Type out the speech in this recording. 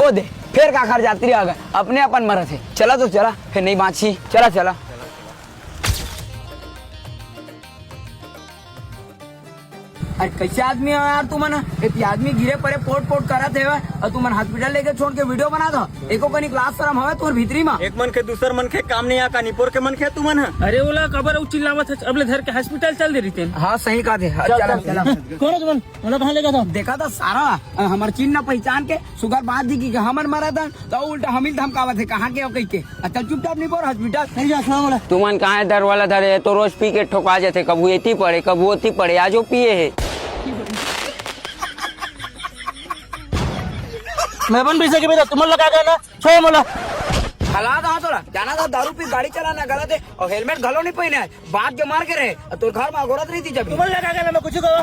धो दे, फिर का घर जाती आ गए अपने अपन मरत है। चला तो चला, फिर नहीं बाँची, चला चला। अरे कैसे आदमी है यार तुम ना, एक आदमी गिरे पड़े पोट पोट करा थे और तुम हॉस्पिटल लेके छोड़ के वीडियो बना दो। एको कनी क्लास शर्म हवे तुम भीतरी में। एक मन के दूसर मन के काम नहीं आका निपोर के मन के तू मन है। अरे ओला कबर चिल्लावत है, अबले धर के हॉस्पिटल चल दे रही थे। हाँ सही कहा थे। चला चला। कौन है तुम? ओला कहाँ लेगा था? देखा था सारा हमार चिन्ह न पहचान के सुगर बात दी की हमन मरा था तो उल्टा हमिल धमकावत है कहाँ के कही के। चल चुपचाप नहीं बोल हॉस्पिटल। तुमन कहाँ दर वाला धरे तो रोज पी के ठोका जाते, कबू एती पड़े कबू ओती पड़े, आजो पिए है। मैं बन पैसे के बेटा तुम लगा गया ना छो मोला हला था थोड़ा जाना था, दारू पी गाड़ी चलाना गलत है और हेलमेट घलो नहीं पहने है, बात के मार के रहे तो घर में अगोरत रही थी जब तुम लगा गया ना मैं कुछ कहो।